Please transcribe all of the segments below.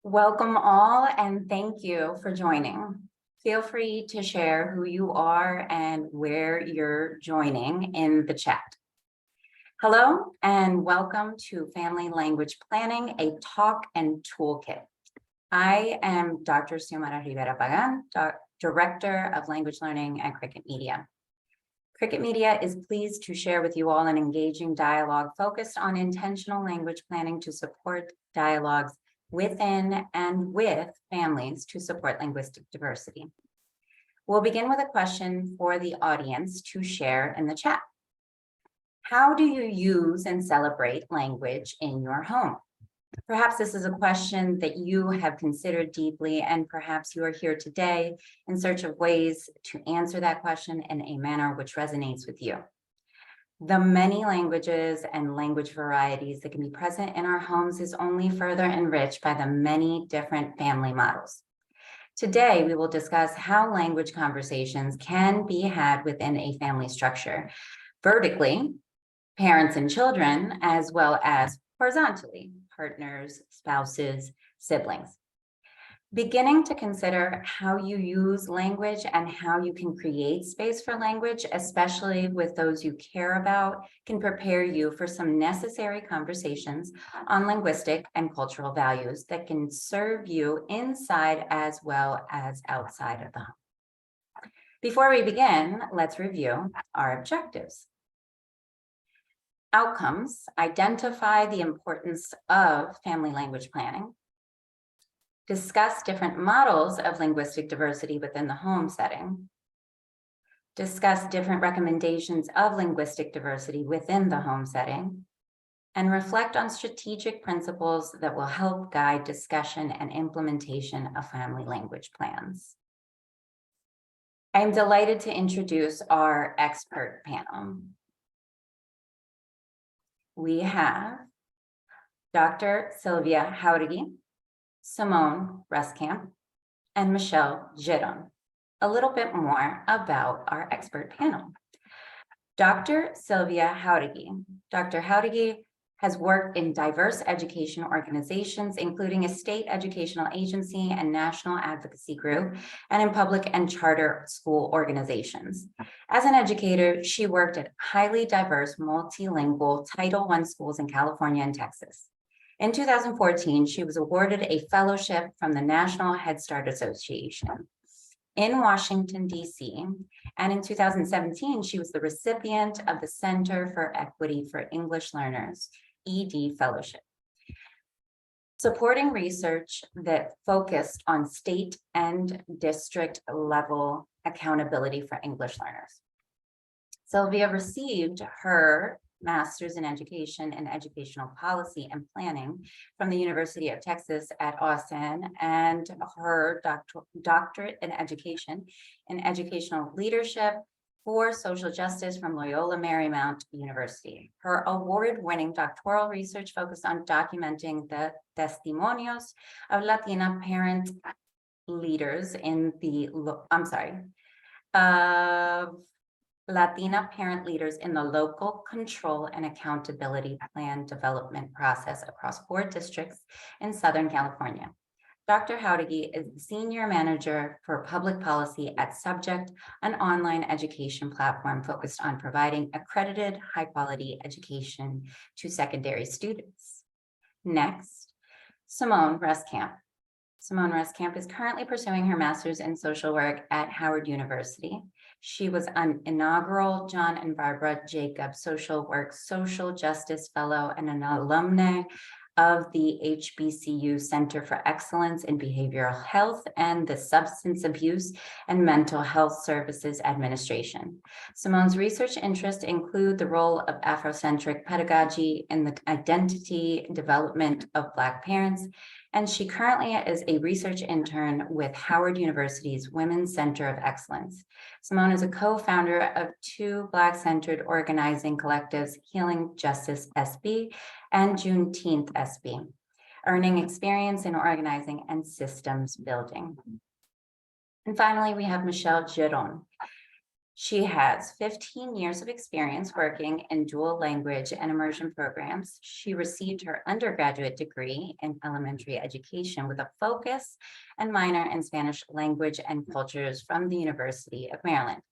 Welcome all, and thank you for joining. Feel free to share who you are and where you're joining in the chat. Hello, and welcome to Family Language Planning, a talk and toolkit. I am Dr. Xiomara Rivera Pagan, Director of Language Learning at Cricket Media. Cricket Media is pleased to share with you all an engaging dialogue focused on intentional language planning to support dialogues within and with families to support linguistic diversity. We'll begin with a question for the audience to share in the chat. How do you use and celebrate language in your home? Perhaps this is a question that you have considered deeply, and perhaps you are here today in search of ways to answer that question in a manner which resonates with you. The many languages and language varieties that can be present in our homes is only further enriched by the many different family models. Today, we will discuss how language conversations can be had within a family structure, vertically, parents and children, as well as horizontally, partners, spouses, siblings. Beginning to consider how you use language and how you can create space for language, especially with those you care about, can prepare you for some necessary conversations on linguistic and cultural values that can serve you inside as well as outside of the home. Before we begin, let's review our objectives. Outcomes: identify the importance of family language planning. Discuss different models of linguistic diversity within the home setting. Discuss different recommendations of linguistic diversity within the home setting. And reflect on strategic principles that will help guide discussion and implementation of family language plans. I am delighted to introduce our expert panel. We have Dr. Sylvia Jauregui, Simone Reskamp, and Michelle Giron. A little bit more about our expert panel. Dr. Sylvia Jauregui. Dr. Jauregui has worked in diverse education organizations, including a state educational agency and national advocacy group, and in public and charter school organizations. As an educator, she worked at highly diverse, multilingual Title I schools in California and Texas. In 2014, she was awarded a fellowship from the National Head Start Association in Washington, D.C. And in 2017, she was the recipient of the Center for Equity for English Learners, ED Fellowship, supporting research that focused on state and district level accountability for English learners. Sylvia received her Master's in Education and Educational Policy and Planning from the University of Texas at Austin, and her doctorate in Education and Educational Leadership for Social Justice from Loyola Marymount University. Her award-winning doctoral research focused on documenting the testimonios of Latina parent leaders in the, Latina parent leaders in the local control and accountability plan development process across 4 districts in Southern California. Dr. Jauregui is the Senior Manager for Public Policy at Subject, an online education platform focused on providing accredited high-quality education to secondary students. Next, Simone Reskamp. Simone Reskamp is currently pursuing her master's in social work at Howard University. She was an inaugural John and Barbara Jacobs Social Work Social Justice Fellow and an alumna of the HBCU Center for Excellence in Behavioral Health and the Substance Abuse and Mental Health Services Administration. Simone's research interests include the role of Afrocentric pedagogy in the identity development of Black parents, and she currently is a research intern with Howard University's Women's Center of Excellence. Simone is a co-founder of 2 Black-centered organizing collectives, Healing Justice SB and Juneteenth SB, earning experience in organizing and systems building. And finally, we have Michelle Giron. She has 15 years of experience working in dual language and immersion programs. She received her undergraduate degree in elementary education with a focus and minor in Spanish language and cultures from the University of Maryland.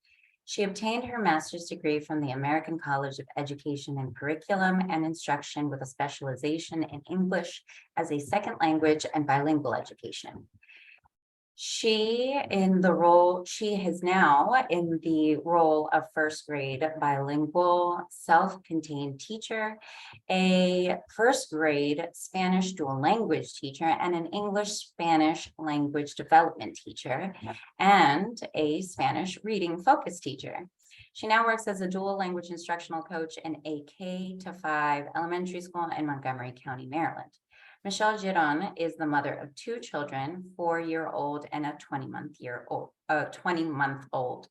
She obtained her master's degree from the American College of Education in Curriculum and Instruction with a specialization in English as a second language and bilingual education. She is now in the role of first grade bilingual self-contained teacher, a first grade Spanish dual language teacher, and an English Spanish language development teacher, and a Spanish reading focus teacher. She now works as a dual language instructional coach in a K-5 elementary school in Montgomery County, Maryland. Michelle Giron is the mother of two children, 4-year-old and a 20-month-old.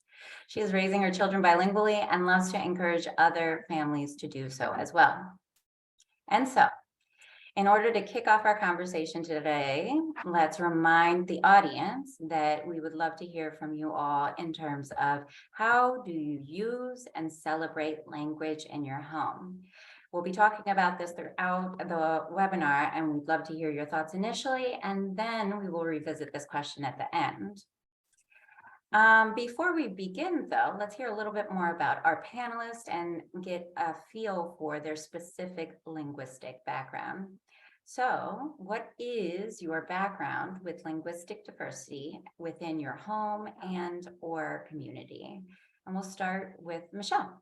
She is raising her children bilingually and loves to encourage other families to do so as well. And so, in order to kick off our conversation today, let's remind the audience that we would love to hear from you all in terms of how do you use and celebrate language in your home? We'll be talking about this throughout the webinar, and we'd love to hear your thoughts initially, and then we will revisit this question at the end. Before we begin, though, let's hear a little bit more about our panelists and get a feel for their specific linguistic background. So, what is your background with linguistic diversity within your home and or community? And we'll start with Michelle.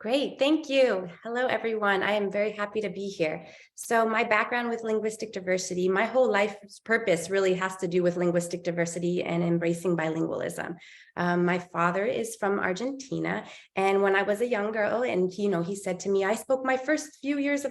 Great, thank you. Hello, everyone. I am very happy to be here. So my background with linguistic diversity, my whole life's purpose really has to do with linguistic diversity and embracing bilingualism. My father is from Argentina, and when I was a young girl, and he said to me, "I spoke your first few years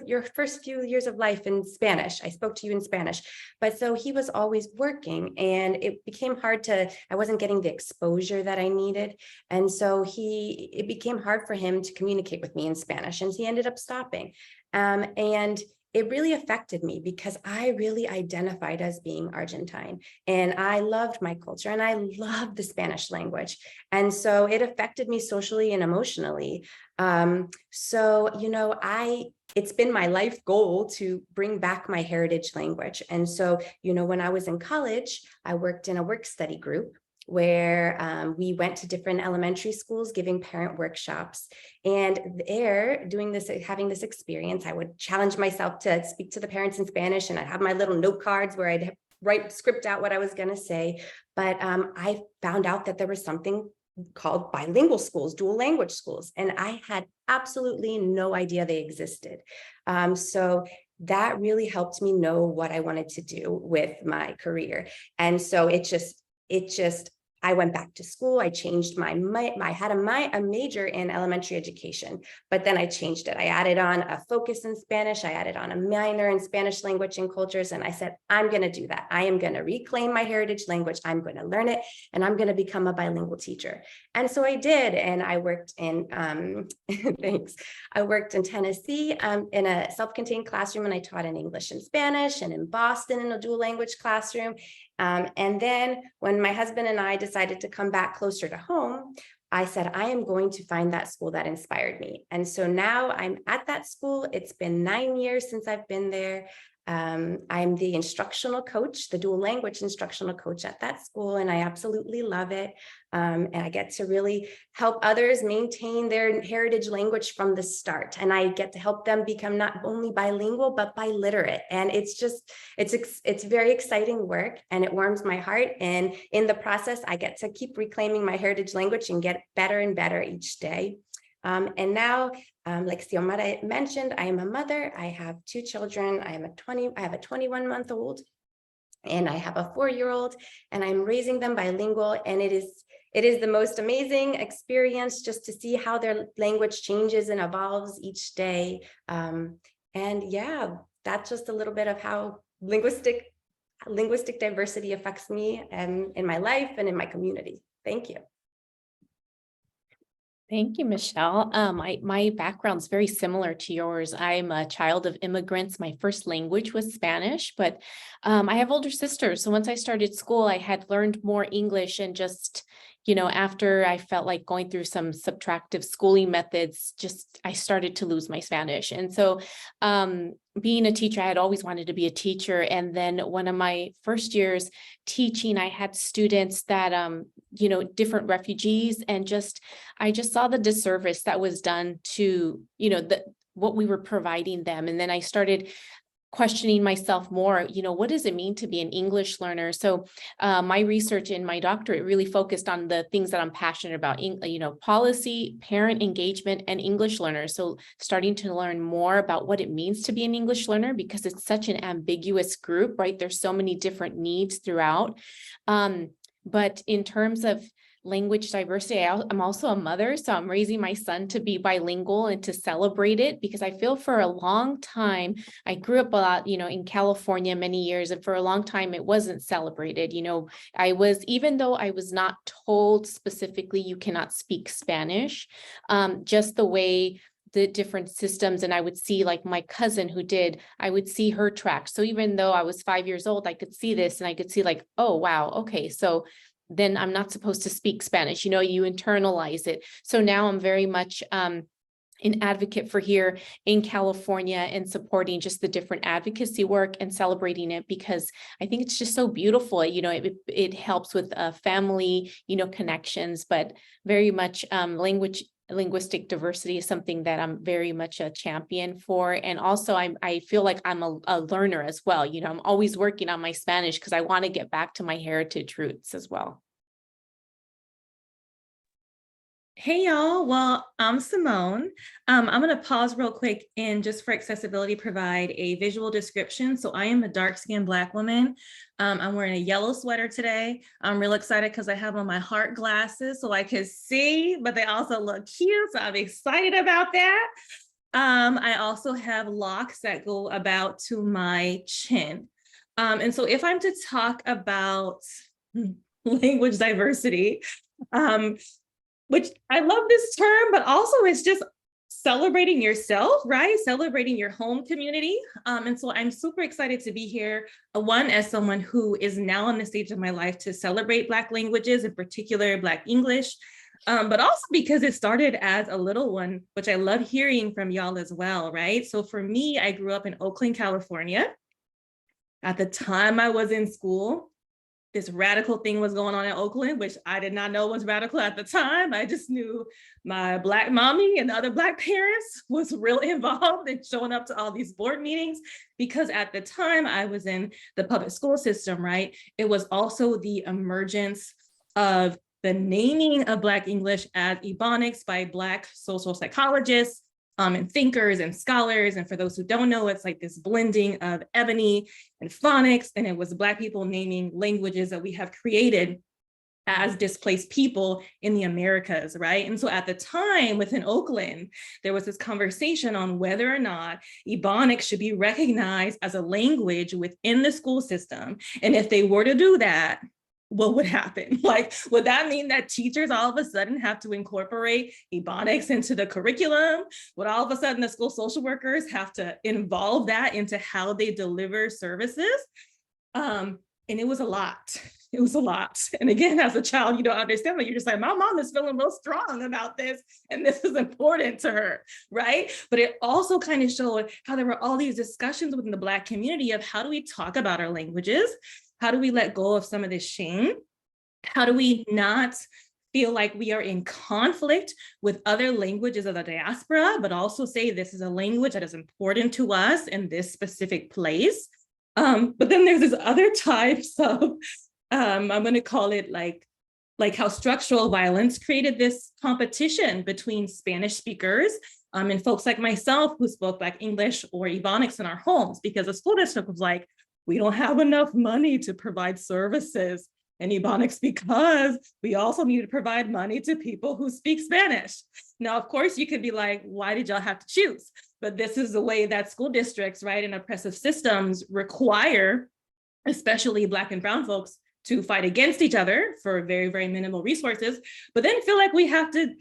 of life in Spanish. I spoke to you in Spanish." But so he was always working, and it became hard I wasn't getting the exposure that I needed, and so it became hard for him to communicate with me in Spanish, and he ended up stopping. And it really affected me because I really identified as being Argentine, and I loved my culture and I loved the Spanish language. And so it affected me socially and emotionally. It's been my life goal to bring back my heritage language. And so, when I was in college, I worked in a work study group where we went to different elementary schools giving parent workshops. And there, having this experience, I would challenge myself to speak to the parents in Spanish, and I'd have my little note cards where I'd script out what I was going to say. But I found out that there was something called bilingual schools, dual language schools, and I had absolutely no idea they existed. So that really helped me know what I wanted to do with my career. And so I went back to school. I changed I had a major in elementary education, but then I changed it. I added on a focus in Spanish. I added on a minor in Spanish language and cultures. And I said, I'm going to do that. I am going to reclaim my heritage language. I'm going to learn it, and I'm going to become a bilingual teacher. And so I did. And I worked in, thanks. I worked in Tennessee in a self-contained classroom, and I taught in English and Spanish, and in Boston in a dual language classroom. And then when my husband and I decided to come back closer to home, I said, I am going to find that school that inspired me. And so now I'm at that school. It's been 9 years since I've been there. I'm the instructional coach, the dual language instructional coach at that school, and I absolutely love it. And I get to really help others maintain their heritage language from the start. And I get to help them become not only bilingual, but biliterate. And it's very exciting work, and it warms my heart. And in the process, I get to keep reclaiming my heritage language and get better and better each day. And now, like Xiomara mentioned, I am a mother. I have two children. I have a 21-month-old, and I have a 4-year-old, and I'm raising them bilingual. And it is the most amazing experience just to see how their language changes and evolves each day. And yeah, that's just a little bit of how linguistic diversity affects me and in my life and in my community. Thank you. Thank you, Michelle. My background's very similar to yours. I'm a child of immigrants. My first language was Spanish, but I have older sisters. So once I started school, I had learned more English and just, after I felt like going through some subtractive schooling methods, I started to lose my Spanish. And so being a teacher, I had always wanted to be a teacher. And then one of my first years teaching, I had students that, different refugees, and I just saw the disservice that was done to, what we were providing them. And then I started questioning myself more, what does it mean to be an English learner? So my research in my doctorate really focused on the things that I'm passionate about, policy, parent engagement, and English learners. So starting to learn more about what it means to be an English learner, because it's such an ambiguous group, right? There's so many different needs throughout. But in terms of language diversity, I'm also a mother, so I'm raising my son to be bilingual and to celebrate it, because I feel for a long time, I grew up a lot, in California many years, and for a long time it wasn't celebrated. Even though I was not told specifically you cannot speak Spanish, just the way the different systems, and I would see like my cousin I would see her track. So even though I was 5 years old, I could see this and I could see like, oh, wow, okay, so then I'm not supposed to speak Spanish, you internalize it. So now I'm very much an advocate for here in California and supporting just the different advocacy work and celebrating it, because I think it's just so beautiful. It helps with family, connections, but very much linguistic diversity is something that I'm very much a champion for. And also I feel like I'm a learner as well. I'm always working on my Spanish because I want to get back to my heritage roots as well. Hey y'all, well, I'm Simone. I'm going to pause real quick and just for accessibility provide a visual description. So I am a dark-skinned Black woman. I'm wearing a yellow sweater today. I'm real excited because I have on my heart glasses so I can see, but they also look cute. So I'm excited about that. I also have locks that go about to my chin. And so if I'm to talk about language diversity, which I love this term, but also it's just celebrating yourself, right? Celebrating your home community. And so I'm super excited to be here. One, as someone who is now on the stage of my life to celebrate Black languages, in particular Black English, but also because it started as a little one, which I love hearing from y'all as well, right? So for me, I grew up in Oakland, California. At the time I was in school, this radical thing was going on in Oakland, which I did not know was radical at the time. I just knew my Black mommy and the other Black parents was really involved in showing up to all these board meetings, because at the time I was in the public school system, right? It was also the emergence of the naming of Black English as Ebonics by Black social psychologists, and thinkers and scholars. And for those who don't know, it's like this blending of ebony and phonics. And it was Black people naming languages that we have created as displaced people in the Americas, right? And so at the time within Oakland, there was this conversation on whether or not Ebonics should be recognized as a language within the school system. And if they were to do that, what would happen? Like, would that mean that teachers all of a sudden have to incorporate Ebonics into the curriculum? Would all of a sudden the school social workers have to involve that into how they deliver services? And it was a lot. It was a lot. And again, as a child, you don't understand that. You're just like, my mom is feeling real strong about this, and this is important to her, right? But it also kind of showed how there were all these discussions within the Black community of how do we talk about our languages? How do we let go of some of this shame? How do we not feel like we are in conflict with other languages of the diaspora, but also say this is a language that is important to us in this specific place? But then there's this other types of, I'm going to call it like how structural violence created this competition between Spanish speakers and folks like myself who spoke Black English or Ebonics in our homes, because the school district was like, we don't have enough money to provide services in Ebonics because we also need to provide money to people who speak Spanish. Now, of course, you could be like, why did y'all have to choose? But this is the way that school districts, right, and oppressive systems require, especially Black and brown folks, to fight against each other for very, very minimal resources, but then feel like we have to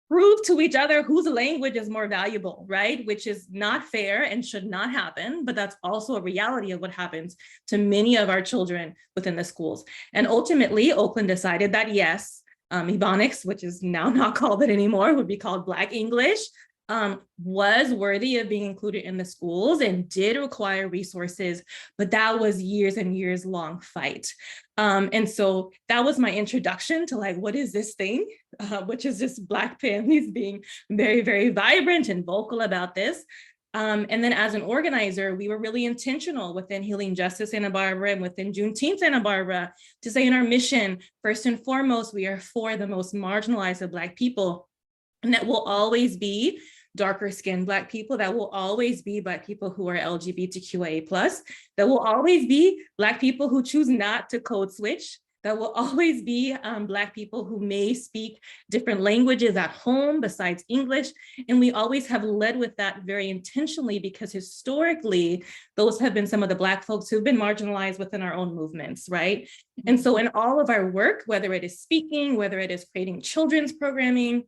prove to each other whose language is more valuable, right? Which is not fair and should not happen, but that's also a reality of what happens to many of our children within the schools. And ultimately, Oakland decided that yes, Ebonics, which is now not called it anymore, would be called Black English, was worthy of being included in the schools and did require resources, but that was years and years long fight. And so that was my introduction to like, what is this thing? Which is just Black families being very, very vibrant and vocal about this. And then as an organizer, we were really intentional within Healing Justice Santa Barbara and within Juneteenth Santa Barbara to say in our mission, first and foremost, we are for the most marginalized of Black people. And that will always be darker skinned Black people, that will always be Black people who are LGBTQIA+, that will always be Black people who choose not to code switch, that will always be Black people who may speak different languages at home besides English. And we always have led with that very intentionally because historically, those have been some of the Black folks who've been marginalized within our own movements, right? And so in all of our work, whether it is speaking, whether it is creating children's programming,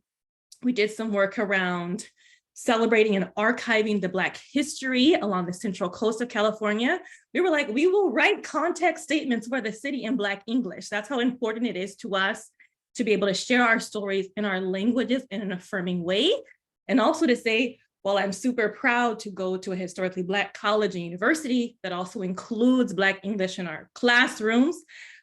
we did some work around celebrating and archiving the Black history along the Central Coast of California. We were like, we will write context statements for the city in Black English. That's how important it is to us to be able to share our stories in our languages in an affirming way. And also to say, well, I'm super proud to go to a historically Black college and university that also includes Black English in our classrooms.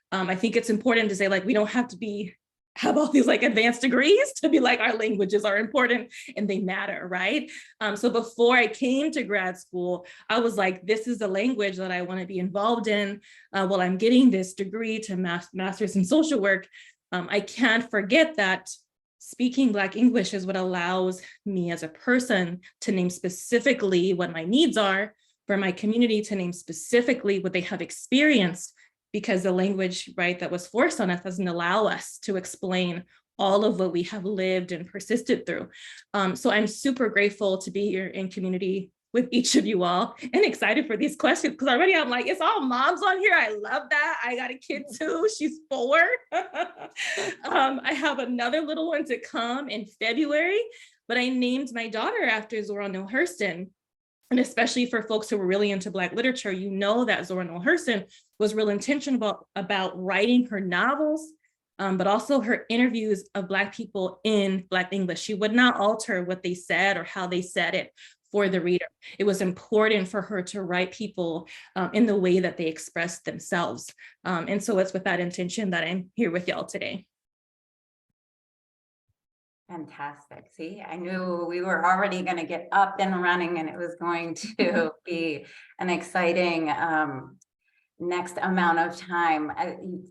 I think it's important to say, like, we don't have to have all these like advanced degrees to be like, our languages are important and they matter, right? So before I came to grad school, I was like, this is the language that I want to be involved in while I'm getting this degree to master's in social work. I can't forget that speaking Black English is what allows me as a person to name specifically what my needs are, for my community to name specifically what they have experienced, because the language, right, that was forced on us doesn't allow us to explain all of what we have lived and persisted through. So I'm super grateful to be here in community with each of you all and excited for these questions because already I'm like, it's all moms on here. I love that. I got a kid too. She's 4. I have another little one to come in February, but I named my daughter after Zora Neale Hurston. And especially for folks who were really into Black literature, you know that Zora Neale Hurston was real intentional about writing her novels, but also her interviews of Black people in Black English. She would not alter what they said or how they said it for the reader. It was important for her to write people in the way that they expressed themselves. And so it's with that intention that I'm here with y'all today. Fantastic. See, I knew we were already going to get up and running and it was going to be an exciting next amount of time.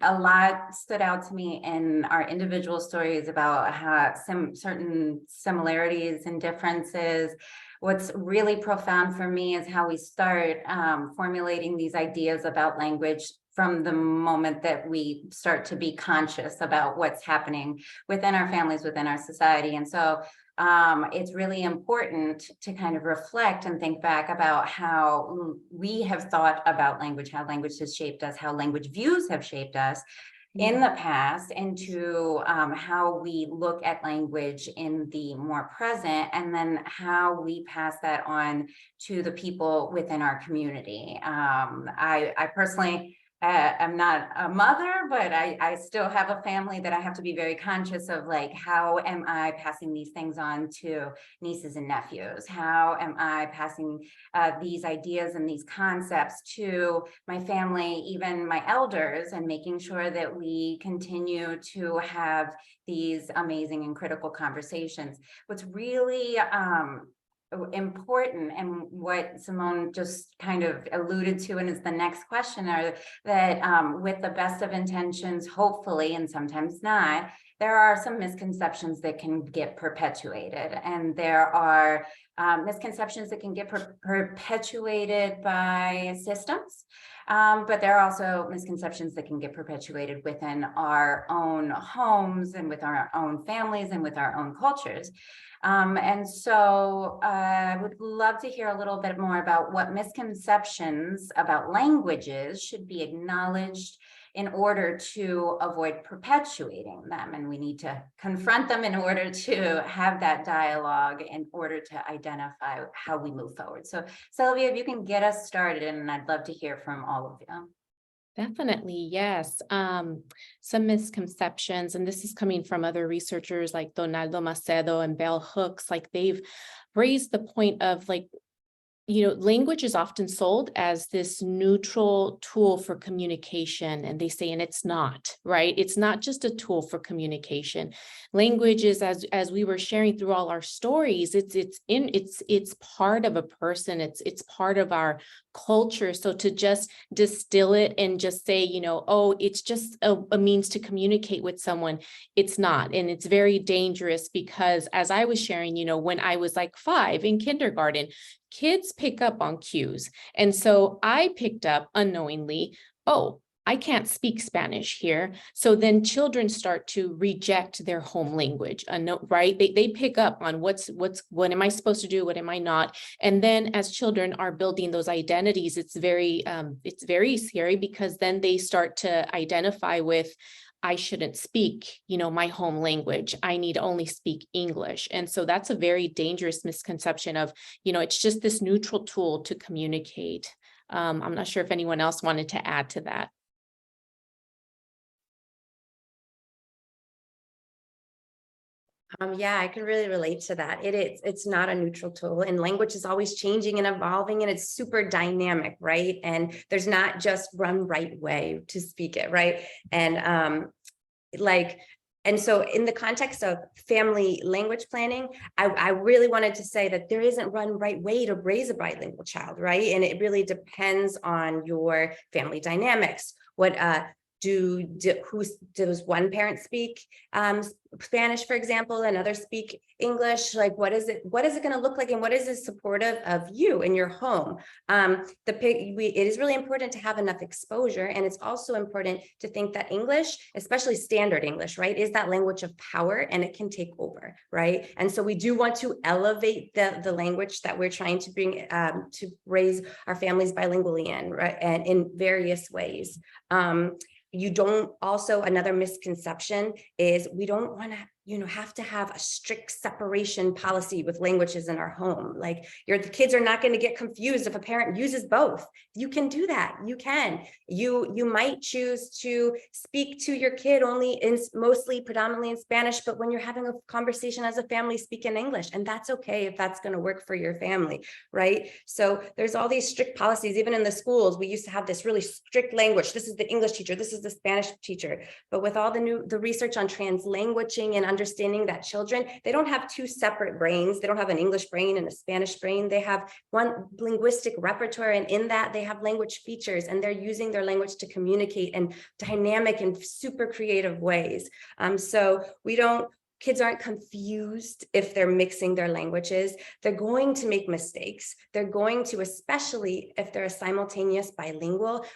A lot stood out to me in our individual stories about how certain similarities and differences. What's really profound for me is how we start formulating these ideas about language from the moment that we start to be conscious about what's happening within our families, within our society. And so it's really important to kind of reflect and think back about how we have thought about language, how language has shaped us, how language views have shaped us in the past, into how we look at language in the more present, and then how we pass that on to the people within our community. I personally, I'm not a mother, but I still have a family that I have to be very conscious of, like, how am I passing these things on to nieces and nephews? How am I passing these ideas and these concepts to my family, even my elders, and making sure that we continue to have these amazing and critical conversations. What's really important, and what Simone just kind of alluded to, and is the next question, are that with the best of intentions, hopefully, and sometimes not, there are some misconceptions that can get perpetuated, and there are misconceptions that can get perpetuated by systems, but there are also misconceptions that can get perpetuated within our own homes and with our own families and with our own cultures. And so I would love to hear a little bit more about what misconceptions about languages should be acknowledged in order to avoid perpetuating them. And we need to confront them in order to have that dialogue, in order to identify how we move forward. So Sylvia, if you can get us started, and I'd love to hear from all of you. Definitely, yes. Some misconceptions, and this is coming from other researchers like Donaldo Macedo and Bell Hooks, like they've raised the point of like, language is often sold as this neutral tool for communication, and they say, and it's not, right? It's not just a tool for communication. Language is, as we were sharing through all our stories, it's part of a person. It's part of our culture. So to just distill it and just say, oh, it's just a means to communicate with someone, it's not. And it's very dangerous because, as I was sharing, when I was like 5 in kindergarten, kids pick up on cues. And so I picked up unknowingly, oh, I can't speak Spanish here. So then children start to reject their home language, right? They pick up on what am I supposed to do? What am I not? And then as children are building those identities, it's very scary, because then they start to identify with, I shouldn't speak, my home language. I need to only speak English. And so that's a very dangerous misconception of, it's just this neutral tool to communicate. I'm not sure if anyone else wanted to add to that. Yeah, I can really relate to that. It's not a neutral tool, and language is always changing and evolving, and it's super dynamic, right? And there's not just one right way to speak it, right? And and so in the context of family language planning, I really wanted to say that there isn't one right way to raise a bilingual child, right? And it really depends on your family dynamics. What does one parent speak Spanish, for example, another speak English? Like, what is it going to look like, and what is it supportive of you in your home? It is really important to have enough exposure, and it's also important to think that English, especially standard English, right, is that language of power, and it can take over, right? And so we do want to elevate the language that we're trying to bring to raise our families bilingually in, right, and in various ways. Another misconception is we don't want to, have to have a strict separation policy with languages in our home. Like, the kids are not going to get confused if a parent uses both. You can do that. You can. You might choose to speak to your kid only predominantly in Spanish, but when you're having a conversation as a family, speak in English, and that's okay if that's going to work for your family, right? So there's all these strict policies. Even in the schools, we used to have this really strict language. This is the English teacher, this is the Spanish teacher. But with all the research on translanguaging and understanding that children, they don't have two separate brains. They don't have an English brain and a Spanish brain. They have one linguistic repertoire, and in that they have language features, and they're using their language to communicate in dynamic and super creative ways. So kids aren't confused if they're mixing their languages. They're going to make mistakes. They're going to, especially if they're a simultaneous bilingual,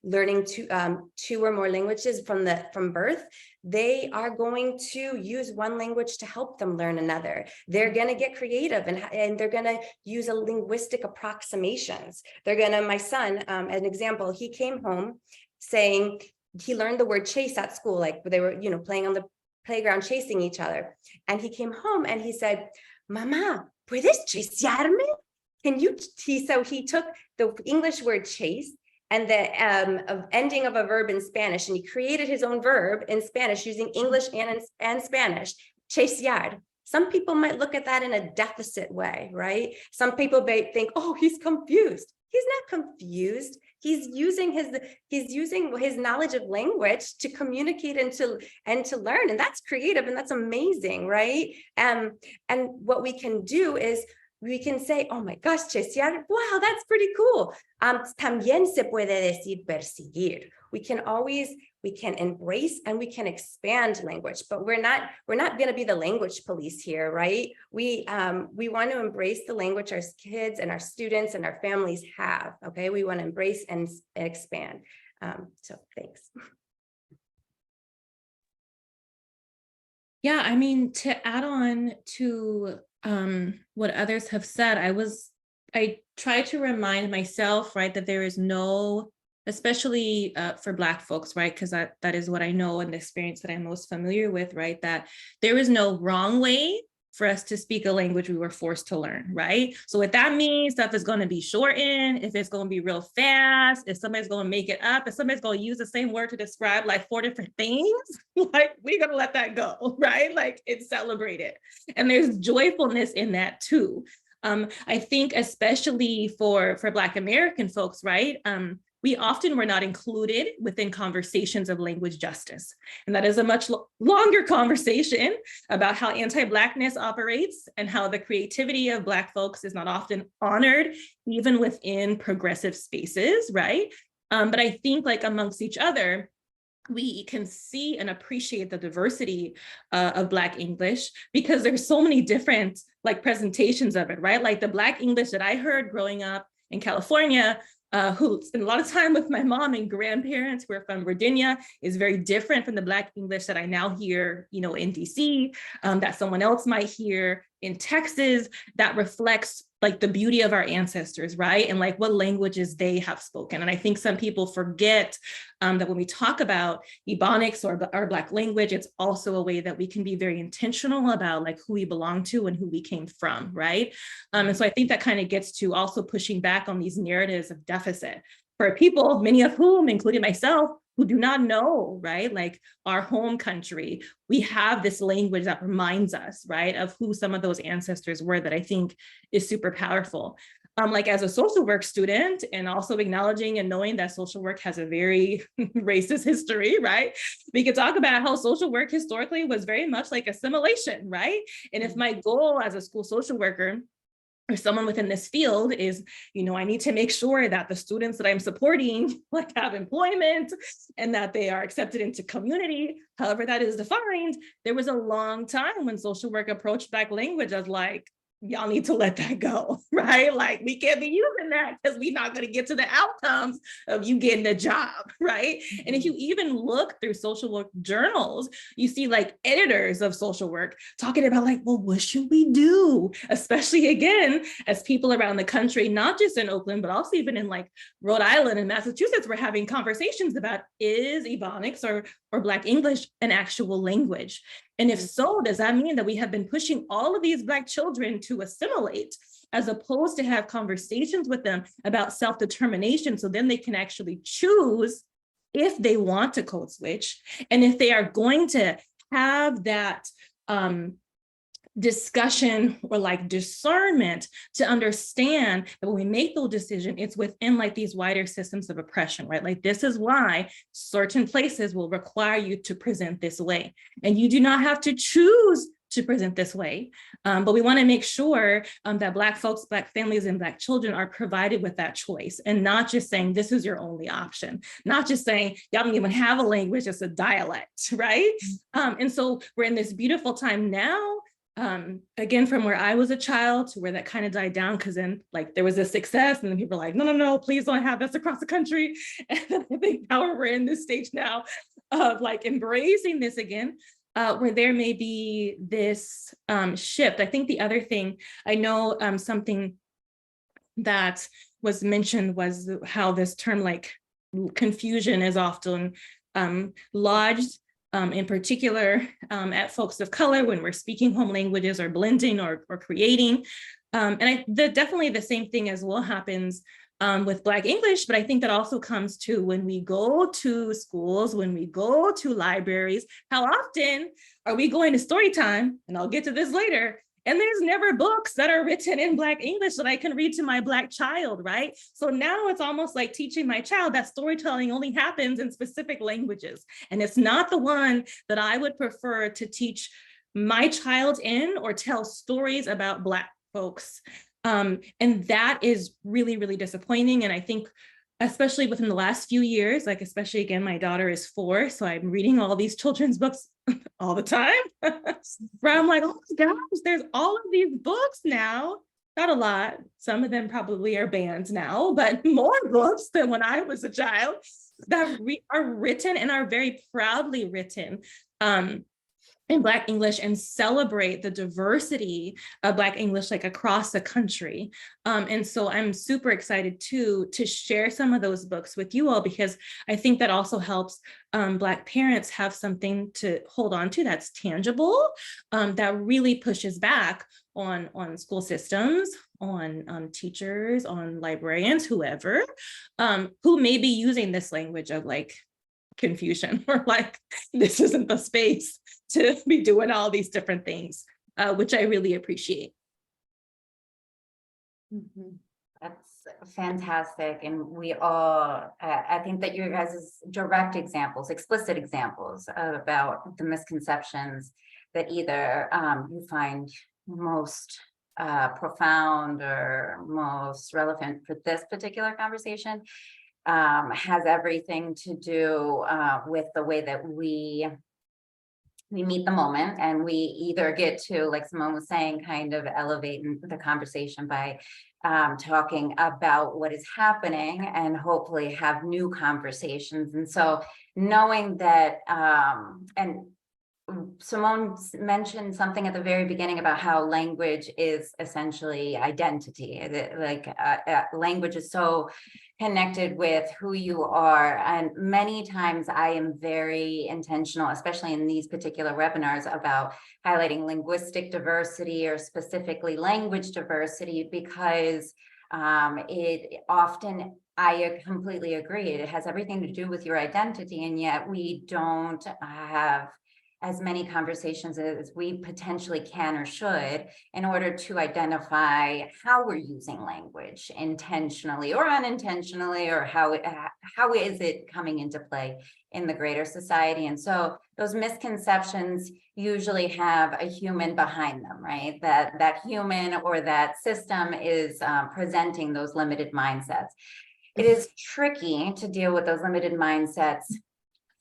learning two or more languages from birth. They are going to use one language to help them learn another. They're going to get creative, and they're going to use a linguistic approximations. My son, an example, he came home saying he learned the word chase at school, like they were, playing on the playground chasing each other. And he came home and he said, "Mama, ¿puedes chasearme?" So he took the English word chase and the ending of a verb in Spanish, and he created his own verb in Spanish using English and Spanish, chasear. Some people might look at that in a deficit way, right? Some people may think, oh, he's confused. He's not confused. He's using his knowledge of language to communicate and to learn, and that's creative, and that's amazing, right? And what we can do is we can say, oh my gosh, chesear, wow, that's pretty cool. También se puede decir perseguir. We can embrace and we can expand language, but we're not going to be the language police here, right? We want to embrace the language our kids and our students and our families have. Okay, we want to embrace and expand. So thanks. Yeah, I mean, to add on to what others have said, I try to remind myself, right, that there is no especially for Black folks, right? Because that is what I know and the experience that I'm most familiar with, right? That there is no wrong way for us to speak a language we were forced to learn, right? So what that means, stuff is going to be shortened, if it's going to be real fast, if somebody's going to make it up, if somebody's going to use the same word to describe like 4 different things, like we're going to let that go, right? Like it's celebrated. And there's joyfulness in that too. I think especially for Black American folks, right? We often were not included within conversations of language justice. And that is a much longer conversation about how anti-Blackness operates and how the creativity of Black folks is not often honored, even within progressive spaces, right? But I think like amongst each other, we can see and appreciate the diversity of Black English because there's so many different like presentations of it, right? Like the Black English that I heard growing up in California, who spent a lot of time with my mom and grandparents who are from Virginia, is very different from the Black English that I now hear, you know, in DC, that someone else might hear in Texas, that reflects like the beauty of our ancestors, right? And like what languages they have spoken. And I think some people forget that when we talk about Ebonics or our Black language, it's also a way that we can be very intentional about like who we belong to and who we came from, right? And so I think that kind of gets to also pushing back on these narratives of deficit for people, many of whom, including myself, who do not know, right? Like our home country, we have this language that reminds us, right, of who some of those ancestors were that I think is super powerful. Like as a social work student and also acknowledging and knowing that social work has a very racist history, right? We could talk about how social work historically was very much like assimilation, right? And if my goal as a school social worker or someone within this field is, you know, I need to make sure that the students that I'm supporting like have employment and that they are accepted into community, however that is defined, there was a long time when social work approached Black language as like, y'all need to let that go, right? Like we can't be using that because we're not going to get to the outcomes of you getting a job, right? And if you even look through social work journals, you see like editors of social work talking about like, well, what should we do? Especially again, as people around the country, not just in Oakland, but also even in like Rhode Island and Massachusetts, we're having conversations about is Ebonics or Black English an actual language? And if so, does that mean that we have been pushing all of these Black children to assimilate as opposed to have conversations with them about self-determination so then they can actually choose if they want to code switch and if they are going to have that discussion or like discernment to understand that when we make those decisions, it's within like these wider systems of oppression, right? Like this is why certain places will require you to present this way. And you do not have to choose to present this way. But we want to make sure that Black folks, Black families, and Black children are provided with that choice and not just saying this is your only option, not just saying y'all don't even have a language, it's a dialect, right? And so we're in this beautiful time now, again, from where I was a child to where that kind of died down, because then like there was a success and then people were like, no, please don't have this across the country. And then I think now we're in this stage now of like embracing this again, where there may be this shift. I think the other thing, I know something that was mentioned was how this term like confusion is often lodged in particular at folks of color when we're speaking home languages or blending or creating. And definitely the same thing as well happens with Black English, but I think that also comes to when we go to schools, when we go to libraries, how often are we going to story time? And I'll get to this later. And there's never books that are written in Black English that I can read to my Black child, right? So now it's almost like teaching my child that storytelling only happens in specific languages. And it's not the one that I would prefer to teach my child in or tell stories about Black folks. And that is really, really disappointing. And I think especially within the last few years, like especially again, my daughter is 4, so I'm reading all these children's books all the time, where I'm like, oh my gosh, there's all of these books now. Not a lot, some of them probably are banned now, but more books than when I was a child that are written and are very proudly written. in Black English and celebrate the diversity of Black English like across the country. And so I'm super excited too to share some of those books with you all, because I think that also helps Black parents have something to hold on to that's tangible, that really pushes back on school systems, on teachers, on librarians, whoever, who may be using this language of like confusion or like, this isn't the space to be doing all these different things, which I really appreciate. Mm-hmm. That's fantastic. And we all, I think that you guys' direct examples, explicit examples about the misconceptions that either you find most profound or most relevant for this particular conversation, has everything to do with the way that we meet the moment, and we either get to, like Simone was saying, kind of elevate the conversation by talking about what is happening and hopefully have new conversations. And so knowing that, and Simone mentioned something at the very beginning about how language is essentially identity. Language is so connected with who you are. And many times I am very intentional, especially in these particular webinars, about highlighting linguistic diversity or specifically language diversity, because it often, I completely agree, it has everything to do with your identity, and yet we don't have as many conversations as we potentially can or should in order to identify how we're using language intentionally or unintentionally, or how is it coming into play in the greater society. And so those misconceptions usually have a human behind them, right? That human or that system is presenting those limited mindsets. It is tricky to deal with those limited mindsets,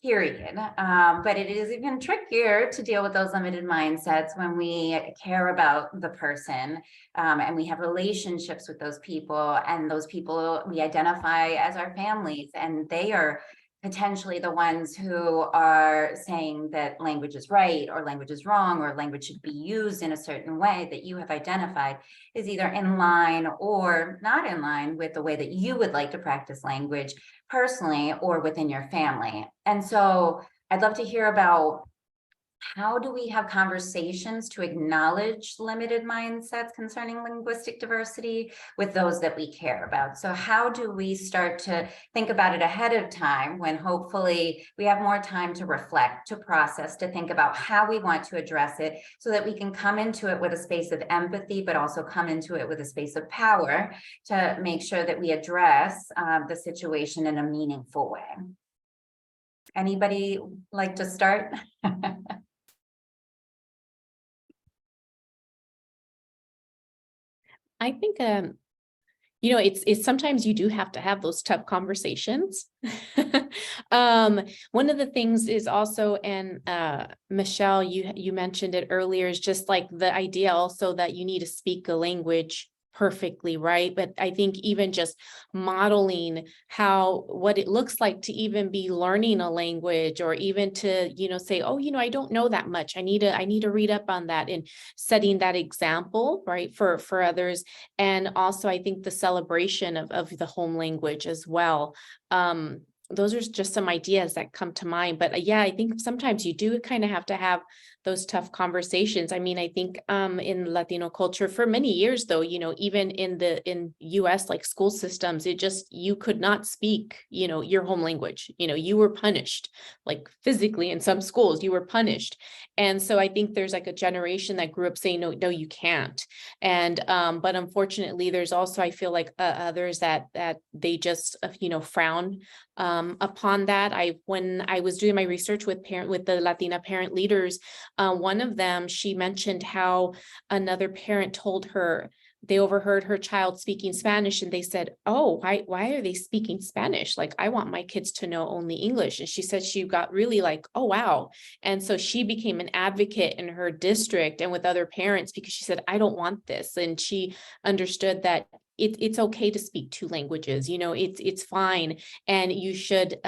period. But it is even trickier to deal with those limited mindsets when we care about the person, and we have relationships with those people, and those people we identify as our families, and they are potentially the ones who are saying that language is right or language is wrong or language should be used in a certain way that you have identified is either in line or not in line with the way that you would like to practice language personally or within your family. And so I'd love to hear about, how do we have conversations to acknowledge limited mindsets concerning linguistic diversity with those that we care about? So how do we start to think about it ahead of time, when hopefully we have more time to reflect, to process, to think about how we want to address it, so that we can come into it with a space of empathy, but also come into it with a space of power to make sure that we address the situation in a meaningful way? Anybody like to start? I think, it's sometimes you do have to have those tough conversations. One of the things is also, and Michelle, you mentioned it earlier, is just like the idea also that you need to speak a language perfectly, right? But I think even just modeling what it looks like to even be learning a language, or even to, say, oh, I don't know that much. I need to read up on that, and setting that example, right, for others. And also I think the celebration of the home language as well. Those are just some ideas that come to mind. But yeah, I think sometimes you do kind of have to have those tough conversations. I mean, I think in Latino culture for many years, though, even in US like school systems, you could not speak, your home language. You were punished, like physically in some schools, you were punished. And so I think there's like a generation that grew up saying, no, you can't. And but unfortunately, there's also, I feel like others that they just frown upon that. When I was doing my research with the Latina parent leaders, one of them, she mentioned how another parent told her they overheard her child speaking Spanish, and they said, oh, why are they speaking Spanish? Like, I want my kids to know only English. And she said she got really like, oh, wow. And so she became an advocate in her district and with other parents, because she said, I don't want this. And she understood that it's okay to speak 2 languages, it's fine. And you should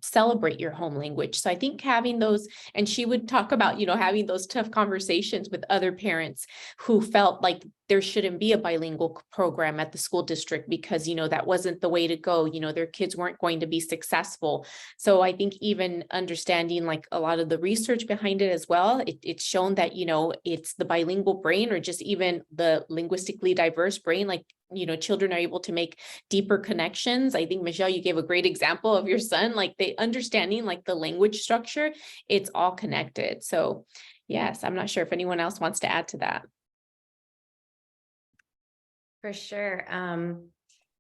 celebrate your home language. So I think having those, and she would talk about, having those tough conversations with other parents who felt like there shouldn't be a bilingual program at the school district because, that wasn't the way to go. Their kids weren't going to be successful. So I think even understanding like a lot of the research behind it as well, it's shown that, it's the bilingual brain or just even the linguistically diverse brain, like, children are able to make deeper connections. I think, Michelle, you gave a great example of your son, like the understanding like the language structure, it's all connected. So yes, I'm not sure if anyone else wants to add to that. For sure.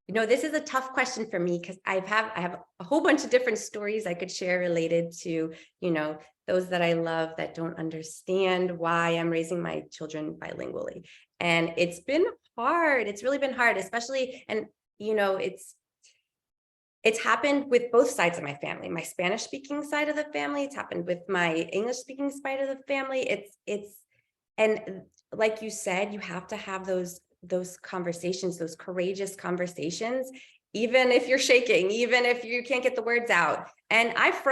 This is a tough question for me because I have a whole bunch of different stories I could share related to, those that I love that don't understand why I'm raising my children bilingually. And it's been hard. It's really been hard, especially, and, it's happened with both sides of my family, my Spanish speaking side of the family. It's happened with my English speaking side of the family. And like you said, you have to have those conversations, those courageous conversations, even if you're shaking, even if you can't get the words out. And I have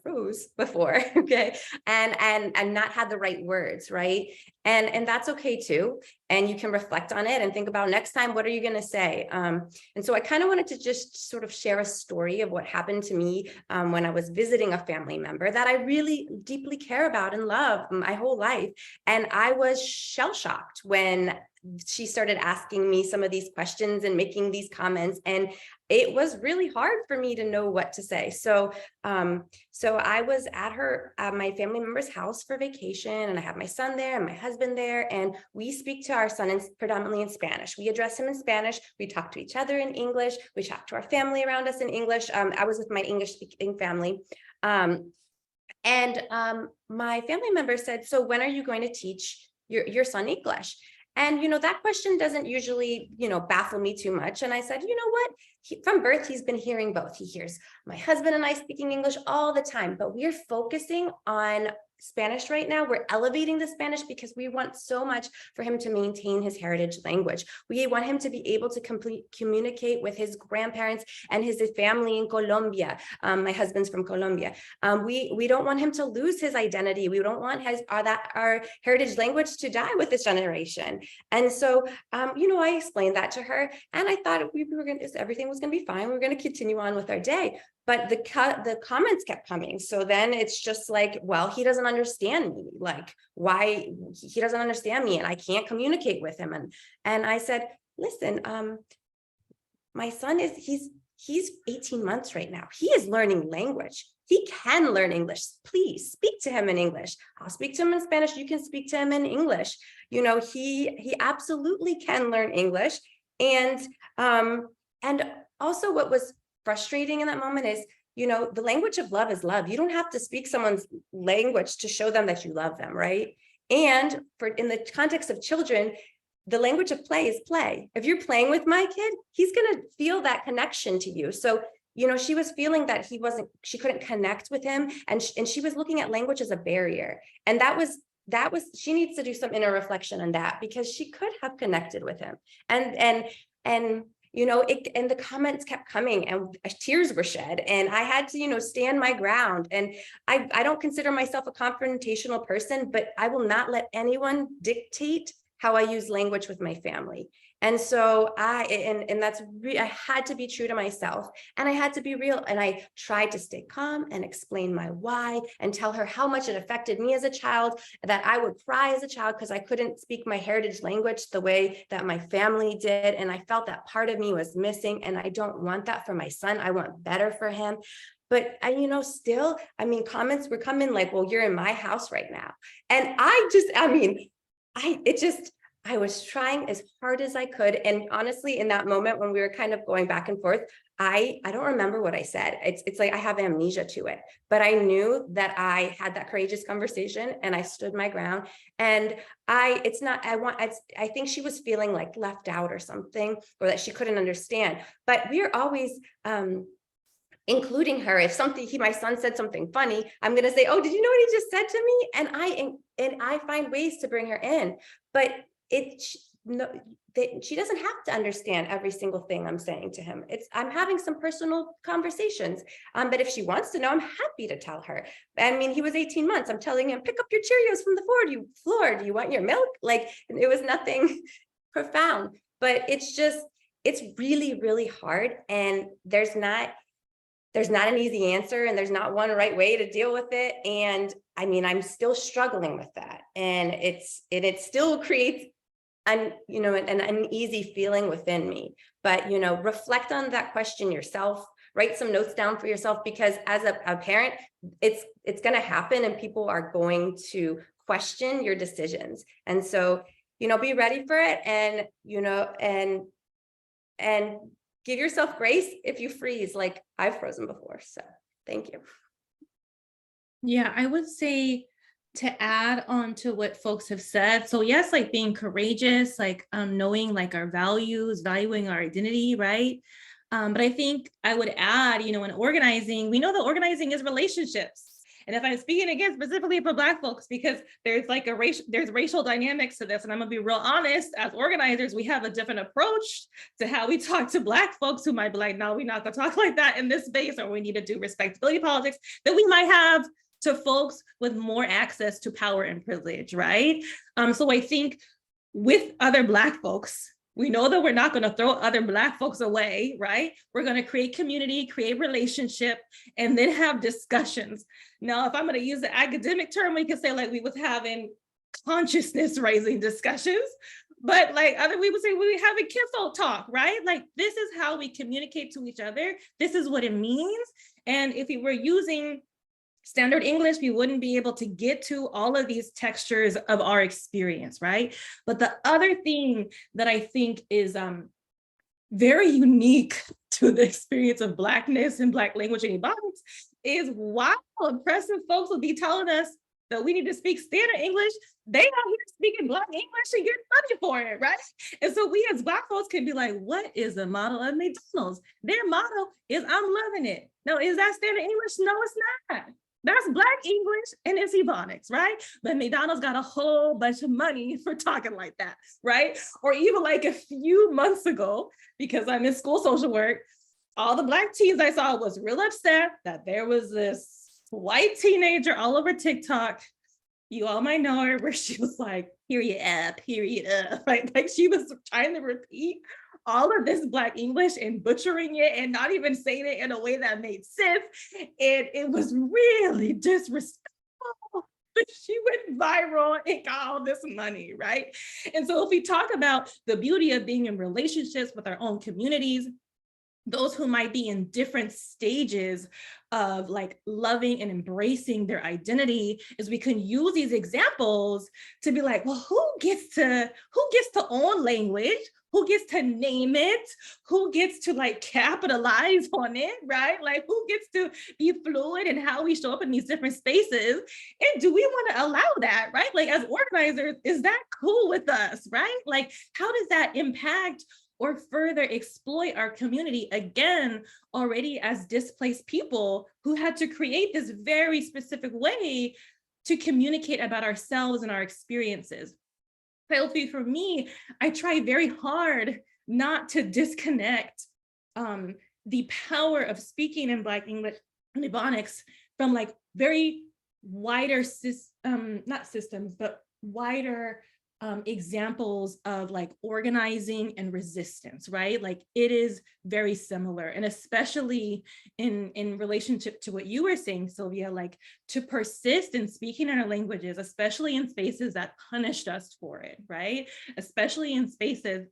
froze before, okay, and not had the right words, right? And that's okay too. And you can reflect on it and think about next time, what are you going to say? And so I kind of wanted to just sort of share a story of what happened to me when I was visiting a family member that I really deeply care about and love my whole life. And I was shell-shocked when she started asking me some of these questions and making these comments, and it was really hard for me to know what to say. So I was at my family member's house for vacation, and I have my son there and my husband there, and we speak to our son predominantly in Spanish. We address him in Spanish. We talk to each other in English. We talk to our family around us in English. I was with my English speaking family. My family member said, "So when are you going to teach your son English?" And, that question doesn't usually, baffle me too much. And I said, you know what? From birth, he's been hearing both. He hears my husband and I speaking English all the time, but we're focusing on Spanish right now. We're elevating the Spanish because we want so much for him to maintain his heritage language. We want him to be able to communicate with his grandparents and his family in Colombia. My husband's from Colombia. We don't want him to lose his identity. We don't want our heritage language to die with this generation. And so, I explained that to her, and I thought everything was going to be fine. We were going to continue on with our day. But the comments kept coming. So then it's just like, well, he doesn't understand me. Like, why he doesn't understand me, and I can't communicate with him. And I said, listen, my son he's 18 months right now. He is learning language. He can learn English. Please speak to him in English. I'll speak to him in Spanish. You can speak to him in English. He absolutely can learn English. And also what was frustrating in that moment is, the language of love is love. You don't have to speak someone's language to show them that you love them, right? And in the context of children, the language of play is play. If you're playing with my kid, he's going to feel that connection to you. So, she was feeling that she couldn't connect with him, and she was looking at language as a barrier. And that was, she needs to do some inner reflection on that, because she could have connected with him. And the comments kept coming, and tears were shed, and I had to, stand my ground. And I don't consider myself a confrontational person, but I will not let anyone dictate how I use language with my family. And so I had to be true to myself, and I had to be real. And I tried to stay calm and explain my why and tell her how much it affected me as a child, that I would cry as a child because I couldn't speak my heritage language the way that my family did. And I felt that part of me was missing, and I don't want that for my son. I want better for him. But still, comments were coming like, well, you're in my house right now. And I was trying as hard as I could. And honestly, in that moment when we were kind of going back and forth, I don't remember what I said. It's like I have amnesia to it, but I knew that I had that courageous conversation, and I stood my ground. And I think she was feeling like left out or something, or that she couldn't understand. But we're always including her. If my son said something funny, I'm going to say, oh, did you know what he just said to me? And I find ways to bring her in. But no, she doesn't have to understand every single thing I'm saying to him. I'm having some personal conversations. But if she wants to know, I'm happy to tell her. I mean, he was 18 months. I'm telling him, pick up your Cheerios from the floor. Do you want your milk? Like, it was nothing profound, but it's really, really hard. And there's not an easy answer, and there's not one right way to deal with it. And I mean, I'm still struggling with that. And it still creates an uneasy feeling within me. But, reflect on that question yourself, write some notes down for yourself, because as a parent, it's going to happen, and people are going to question your decisions. And so, be ready for it, and, and give yourself grace if you freeze, like I've frozen before. So thank you. Yeah, I would say, to add on to what folks have said. So yes, like being courageous, like knowing like our values, valuing our identity, right? But I think I would add, in organizing, we know that organizing is relationships. And if I'm speaking again specifically for Black folks, because there's like there's racial dynamics to this, and I'm gonna be real honest, as organizers, we have a different approach to how we talk to Black folks who might be like, no, we're not gonna talk like that in this space, or we need to do respectability politics that we might have to folks with more access to power and privilege, right? So I think with other Black folks, we know that we're not going to throw other Black folks away, right? We're going to create community, create relationship, and then have discussions. Now, if I'm going to use the academic term, we can say like we was having consciousness raising discussions, but like other people say we having kinfolk talk, right? Like this is how we communicate to each other. This is what it means. And if we were using standard English, we wouldn't be able to get to all of these textures of our experience, right? But the other thing that I think is very unique to the experience of Blackness and Black language and Ebonics is while oppressive folks will be telling us that we need to speak standard English, they out here speaking Black English and getting money for it, right? And so we as Black folks can be like, what is the model of McDonald's? Their motto is, I'm loving it. No, is that standard English? No, it's not. That's Black English and it's Ebonics, right? But McDonald's got a whole bunch of money for talking like that, right? Or even like a few months ago, because I'm in school social work, all the Black teens I saw was real upset that there was this white teenager all over TikTok. You all might know her, where she was like, period up, period up. Like she was trying to repeat all of this Black English and butchering it and not even saying it in a way that made sense. And it was really disrespectful. But she went viral and got all this money, right? And so if we talk about the beauty of being in relationships with our own communities, those who might be in different stages of like loving and embracing their identity, is we can use these examples to be like, well, who gets to own language? Who gets to name it? Who gets to like capitalize on it, right? Like who gets to be fluid in how we show up in these different spaces? And do we want to allow that, right? Like as organizers, is that cool with us, right? Like how does that impact or further exploit our community, again, already as displaced people who had to create this very specific way to communicate about ourselves and our experiences? So for me, I try very hard not to disconnect the power of speaking in Black English and Ebonics from like very wider, not systems, but wider examples of like organizing and resistance, right? Like it is very similar. And especially in relationship to what you were saying, Sylvia, like to persist in speaking in our languages, especially in spaces that punished us for it, right? Especially in spaces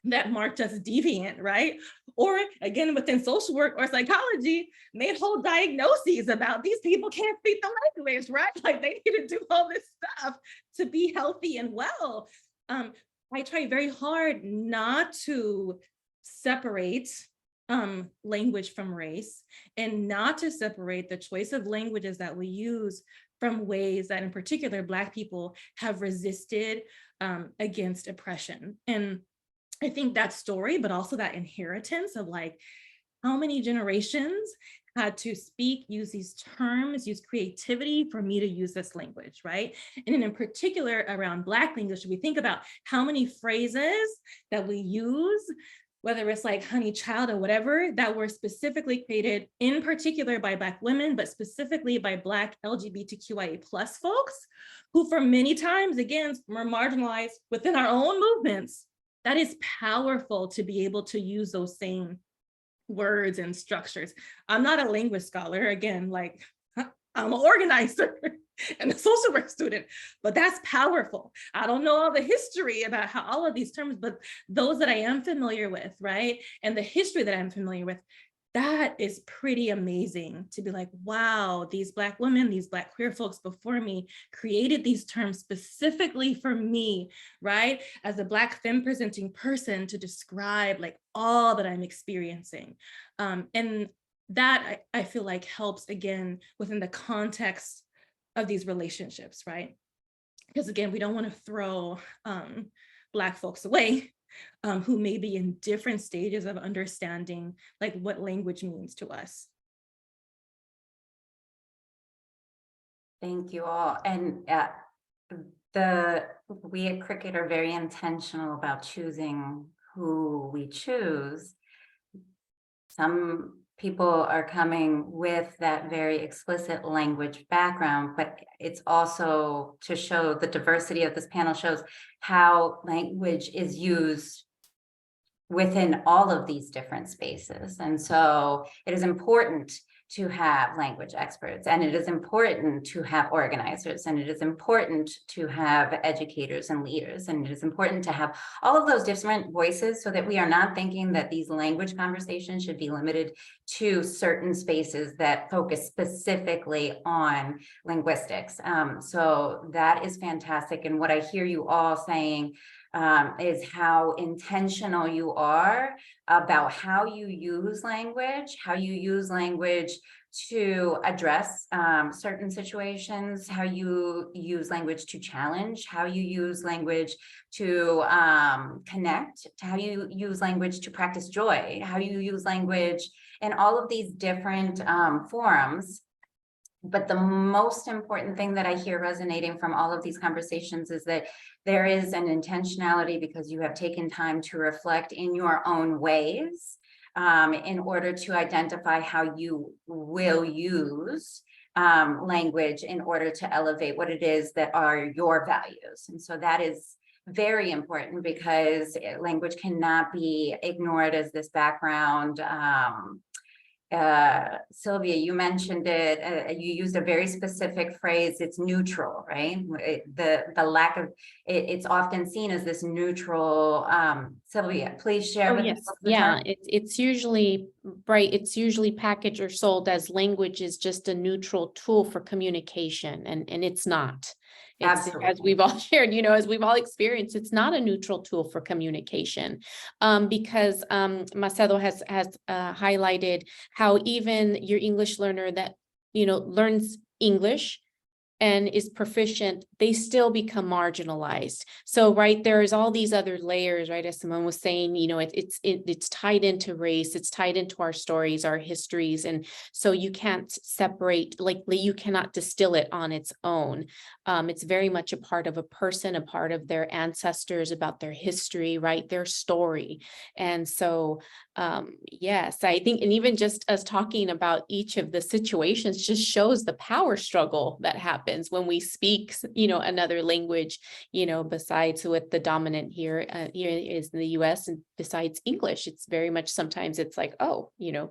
that marked us deviant, right? Or again, within social work or psychology, made whole diagnoses about these people can't speak the language, right? Like they need to do all this stuff to be healthy and well. I try very hard not to separate language from race, and not to separate the choice of languages that we use from ways that in particular Black people have resisted against oppression. And I think that story, but also that inheritance of like, how many generations had to speak, use these terms, use creativity for me to use this language, right? And in particular around Black English, we think about how many phrases that we use, whether it's like honey child or whatever, that were specifically created in particular by Black women, but specifically by Black LGBTQIA+ folks, who for many times, again, were marginalized within our own movements. That is powerful to be able to use those same words and structures. I'm not a language scholar, again, like I'm an organizer and a social work student, but that's powerful. I don't know all the history about how all of these terms, but those that I am familiar with, right? And the history that I'm familiar with, that is pretty amazing to be like, wow, these Black women, these Black queer folks before me created these terms specifically for me, right? As a Black femme presenting person to describe like all that I'm experiencing. And that I feel like helps again within the context of these relationships, right? Because again, we don't want to throw Black folks away who may be in different stages of understanding like what language means to us. Thank you all. And we at Cricket are very intentional about choosing who we choose. Some people are coming with that very explicit language background, but it's also to show the diversity of this panel shows how language is used within all of these different spaces. And so it is important to have language experts, and it is important to have organizers, and it is important to have educators and leaders, and it is important to have all of those different voices so that we are not thinking that these language conversations should be limited to certain spaces that focus specifically on linguistics. So that is fantastic. And what I hear you all saying is how intentional you are about how you use language to address certain situations, how you use language to challenge, how you use language to connect, how you use language to practice joy, how you use language in all of these different forums. But the most important thing that I hear resonating from all of these conversations is that there is an intentionality because you have taken time to reflect in your own ways in order to identify how you will use language in order to elevate what it is that are your values. And so that is very important because language cannot be ignored as this background. Sylvia, you mentioned it, you used a very specific phrase, it's neutral, right? The lack of, it's often seen as this neutral, Sylvia, please share with yes. us the Yeah, term. it's usually, right, it's usually packaged or sold as language is just a neutral tool for communication, and it's not. It's, as Absolutely. we've all shared, as we've all experienced, it's not a neutral tool for communication, because Macedo has highlighted how even your English learner that learns English and is proficient, they still become marginalized. So, right, there's all these other layers, right? As Simone was saying, it's tied into race, it's tied into our stories, our histories. And so you can't separate, you cannot distill it on its own. It's very much a part of a person, a part of their ancestors, about their history, right? Their story. And so, yes, I think, and even just us talking about each of the situations just shows the power struggle that happens when we speak, another language, besides what the dominant here is in the US, and besides English, it's very much sometimes it's like, oh, you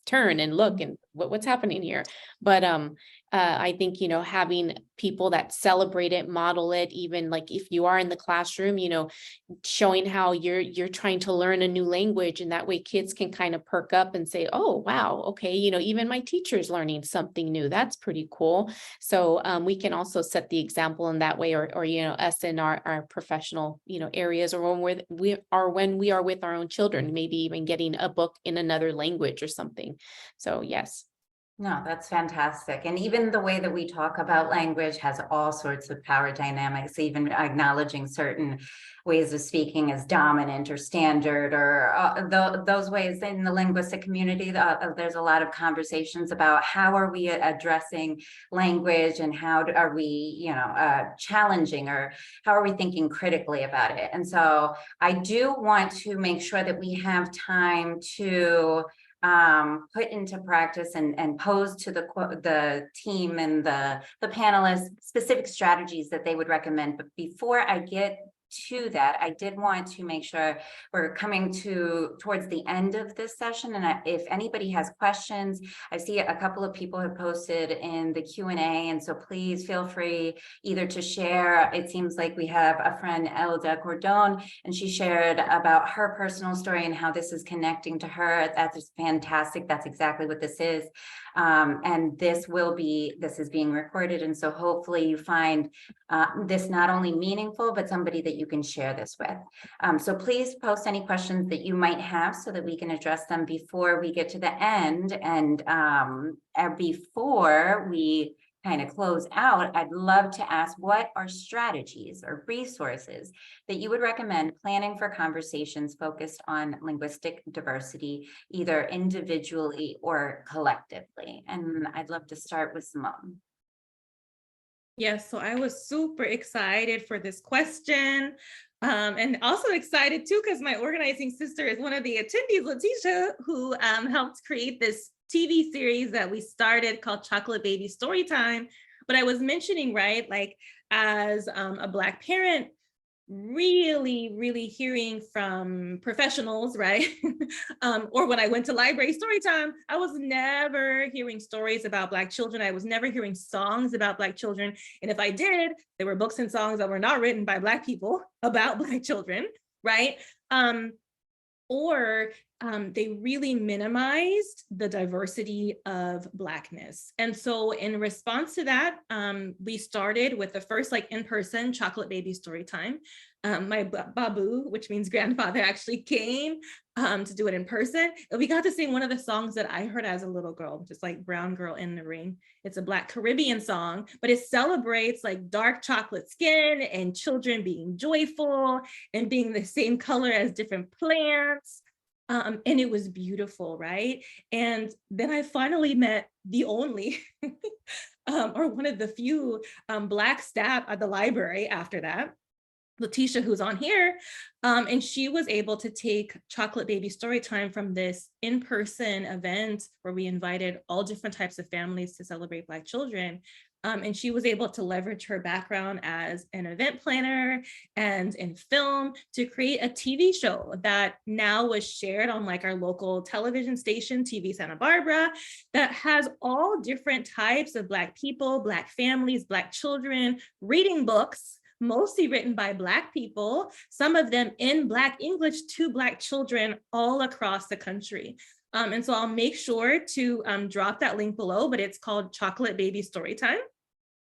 turn and look and what's happening here. But I think, having people that celebrate it, model it, even like if you are in the classroom, showing how you're trying to learn a new language, and that way kids can kind of perk up and say, oh, wow, okay, even my teacher's learning something new. That's pretty cool. So we can also set the example in that way, or us in our professional, areas, or when we are with our own children, maybe even getting a book in another language or something. So yes. No, that's fantastic. And even the way that we talk about language has all sorts of power dynamics, even acknowledging certain ways of speaking as dominant or standard, or those ways in the linguistic community. There's a lot of conversations about how are we addressing language, and how are we, challenging, or how are we thinking critically about it. And so I do want to make sure that we have time to put into practice and pose to the team and the panelists specific strategies that they would recommend. But before I get to that, I did want to make sure we're coming towards the end of this session. And if anybody has questions, I see a couple of people have posted in the Q&A. And so please feel free either to share. It seems like we have a friend, Elda Cordon, and she shared about her personal story and how this is connecting to her. That's fantastic. That's exactly what this is. And this is being recorded. And so hopefully you find this not only meaningful, but somebody that you can share this with. So please post any questions that you might have so that we can address them before we get to the end. And before we kind of close out, I'd love to ask, what are strategies or resources that you would recommend planning for conversations focused on linguistic diversity, either individually or collectively? And I'd love to start with Simone. Yes, so I was super excited for this question. And also excited too, because my organizing sister is one of the attendees, Letitia, who helped create this TV series that we started called Chocolate Baby Storytime. But I was mentioning, right, like as a Black parent, really hearing from professionals, right? Or when I went to library story time, I was never hearing stories about Black children. I was never hearing songs about Black children. And if I did, there were books and songs that were not written by Black people about Black children, right? Or they really minimized the diversity of Blackness. And so in response to that, we started with the first in-person Chocolate Baby Storytime. My Babu, which means grandfather, actually came to do it in person. And we got to sing one of the songs that I heard as a little girl, just like Brown Girl in the Ring. It's a Black Caribbean song, but it celebrates dark chocolate skin and children being joyful and being the same color as different plants. And it was beautiful, right? And then I finally met the only, or one of the few Black staff at the library after that, Letitia, who's on here, and she was able to take Chocolate Baby Storytime from this in-person event where we invited all different types of families to celebrate Black children. And she was able to leverage her background as an event planner and in film to create a TV show that now was shared on our local television station, TV Santa Barbara, that has all different types of Black people, Black families, Black children reading books, mostly written by Black people, some of them in Black English to Black children all across the country. And so I'll make sure to drop that link below, but it's called Chocolate Baby Storytime.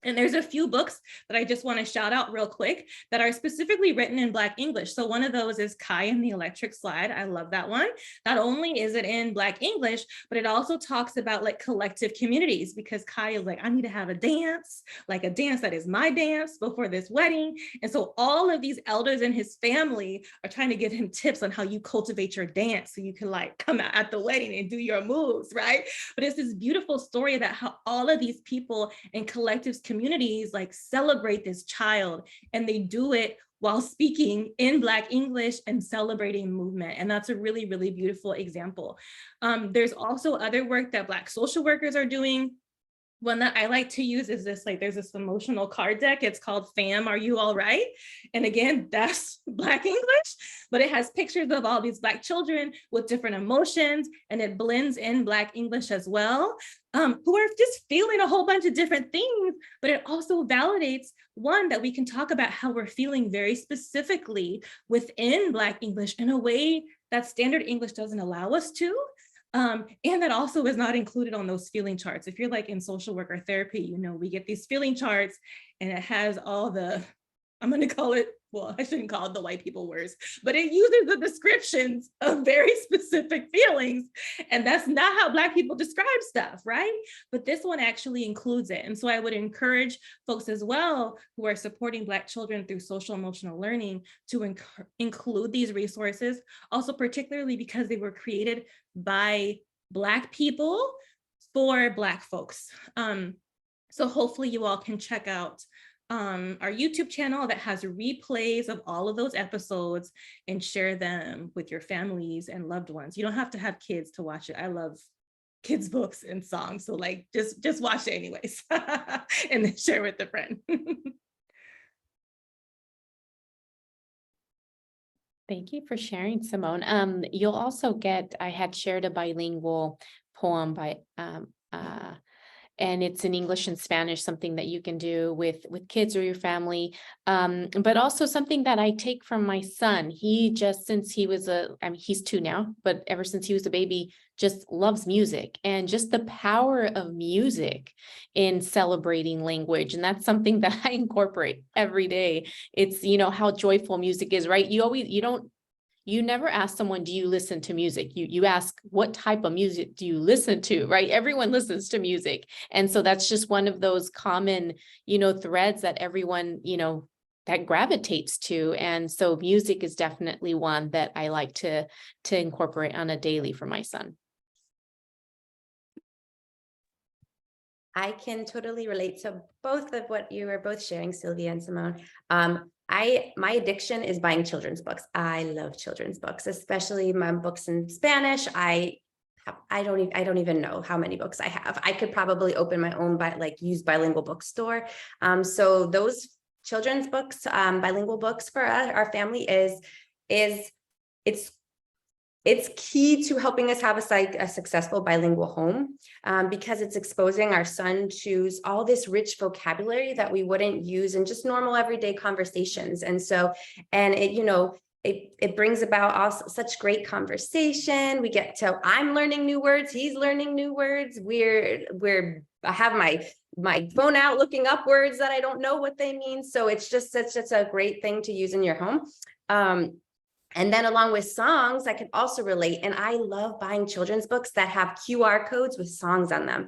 And there's a few books that I just want to shout out real quick that are specifically written in Black English. So one of those is Kai and the Electric Slide. I love that one. Not only is it in Black English, but it also talks about collective communities, because Kai is I need to have a dance that is my dance before this wedding. And so all of these elders in his family are trying to give him tips on how you cultivate your dance so you can come out at the wedding and do your moves, right? But it's this beautiful story about how all of these people and collectives communities celebrate this child, and they do it while speaking in Black English and celebrating movement. And that's a really beautiful example. There's also other work that Black social workers are doing. One that I like to use is this, there's this emotional card deck. It's called Fam, Are You All Right? And again, that's Black English, but it has pictures of all these Black children with different emotions, and it blends in Black English as well, who are just feeling a whole bunch of different things, but it also validates, one, that we can talk about how we're feeling very specifically within Black English in a way that standard English doesn't allow us to. And that also is not included on those feeling charts. If you're in social work or therapy, we get these feeling charts and it has all the I'm going to call it, well, I shouldn't call it the white people words, but it uses the descriptions of very specific feelings. And that's not how Black people describe stuff, right? But this one actually includes it. And so I would encourage folks as well who are supporting Black children through social emotional learning to include these resources, also particularly because they were created by Black people for Black folks. So hopefully you all can check out our YouTube channel that has replays of all of those episodes and share them with your families and loved ones. You don't have to have kids to watch it. I love kids' books and songs. So like, just watch it anyways, and then share with a friend. Thank you for sharing, Simone. You'll also get, I had shared a bilingual poem by and it's in English and Spanish, something that you can do with kids or your family, but also something that I take from my son. He just, since he was he's 2 now, but ever since he was a baby, just loves music and just the power of music in celebrating language. And that's something that I incorporate every day. It's, how joyful music is, right? You never ask someone, do you listen to music? You ask, what type of music do you listen to, right? Everyone listens to music. And so that's just one of those common, threads that everyone, that gravitates to. And so music is definitely one that I like to incorporate on a daily for my son. I can totally relate to both of what you were both sharing, Sylvia and Simone. My addiction is buying children's books. I love children's books, especially my books in Spanish. I don't even know how many books I have. I could probably open my own used bilingual bookstore. So those children's books, bilingual books for our family it's key to helping us have a successful bilingual home, because it's exposing our son to all this rich vocabulary that we wouldn't use in just normal everyday conversations. And so, and it brings about such great conversation. We get to, I'm learning new words, he's learning new words. I have my phone out looking up words that I don't know what they mean. So it's just such a great thing to use in your home. And then along with songs, I can also relate. And I love buying children's books that have QR codes with songs on them.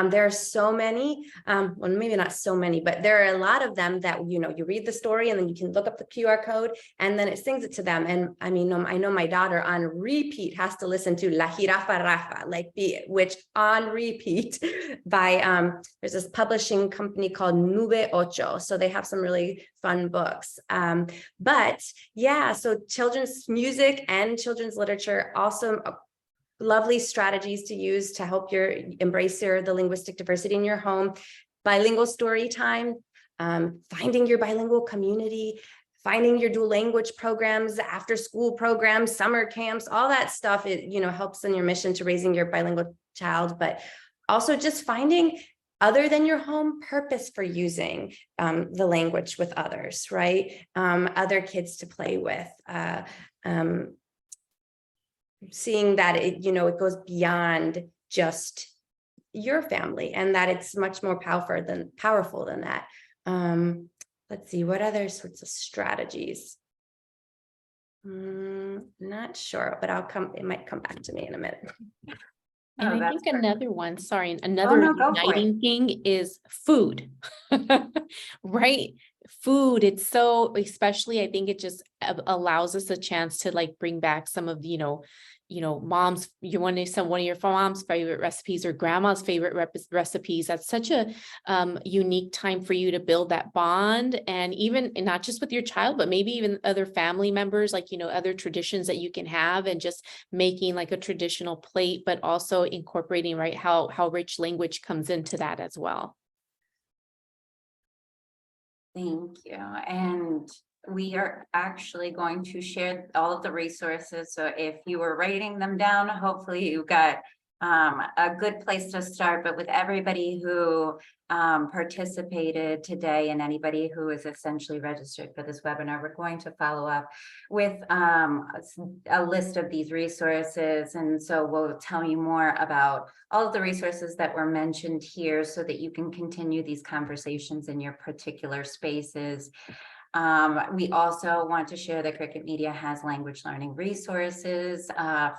There are so many, well, maybe not so many, but there are a lot of them that, you read the story and then you can look up the QR code and then it sings it to them. And I mean, I know my daughter on repeat has to listen to La Jirafa Rafa, which on repeat by, there's this publishing company called Nube Ocho. So they have some really fun books. But yeah, so children's music and children's literature, also lovely strategies to use to help embrace the linguistic diversity in your home. Bilingual story time, finding your bilingual community, finding your dual language programs, after school programs, summer camps, all that stuff. It helps in your mission to raising your bilingual child, but also just finding other than your home purpose for using the language with others, right? Other kids to play with, seeing that it goes beyond just your family and that it's much more powerful than that. Let's see, what other sorts of strategies? Not sure, but it might come back to me in a minute. And I think great. another one, sorry, another uniting thing is food, right? Food, it's so, especially, I think it just allows us a chance to bring back some of, mom's, one of your mom's favorite recipes or grandma's favorite recipes. That's such a unique time for you to build that bond, and even not just with your child, but maybe even other family members, other traditions that you can have, and just making a traditional plate, but also incorporating, right, how rich language comes into that as well. Thank you. And we are actually going to share all of the resources. So if you were writing them down, hopefully you got a good place to start. But with everybody who participated today and anybody who is essentially registered for this webinar, we're going to follow up with a list of these resources. And so we'll tell you more about all of the resources that were mentioned here so that you can continue these conversations in your particular spaces. We also want to share that Cricket Media has language learning resources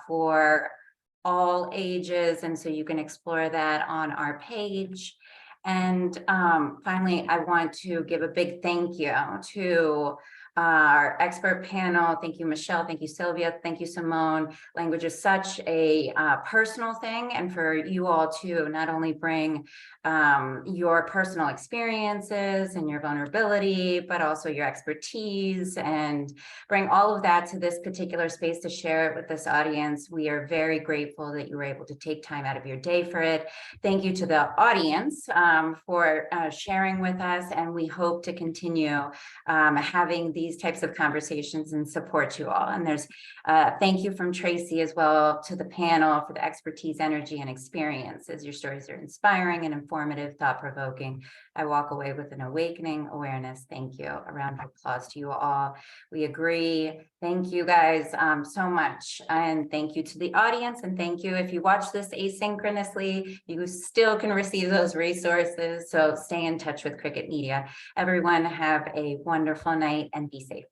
for all ages, and so you can explore that on our page. And finally, I want to give a big thank you to our expert panel. Thank you, Michelle. Thank you, Sylvia. Thank you, Simone. Language is such a personal thing, and for you all to not only bring your personal experiences and your vulnerability, but also your expertise, and bring all of that to this particular space to share it with this audience. We are very grateful that you were able to take time out of your day for it. Thank you to the audience for sharing with us, and we hope to continue having these types of conversations and support you all. And there's thank you from Tracy as well to the panel for the expertise, energy, and experiences. Your stories are inspiring and informative, thought-provoking. I walk away with an awakening awareness. Thank you. A round of applause to you all. We agree. Thank you guys so much. And thank you to the audience. And thank you. If you watch this asynchronously, you still can receive those resources. So stay in touch with Cricket Media. Everyone have a wonderful night and be safe.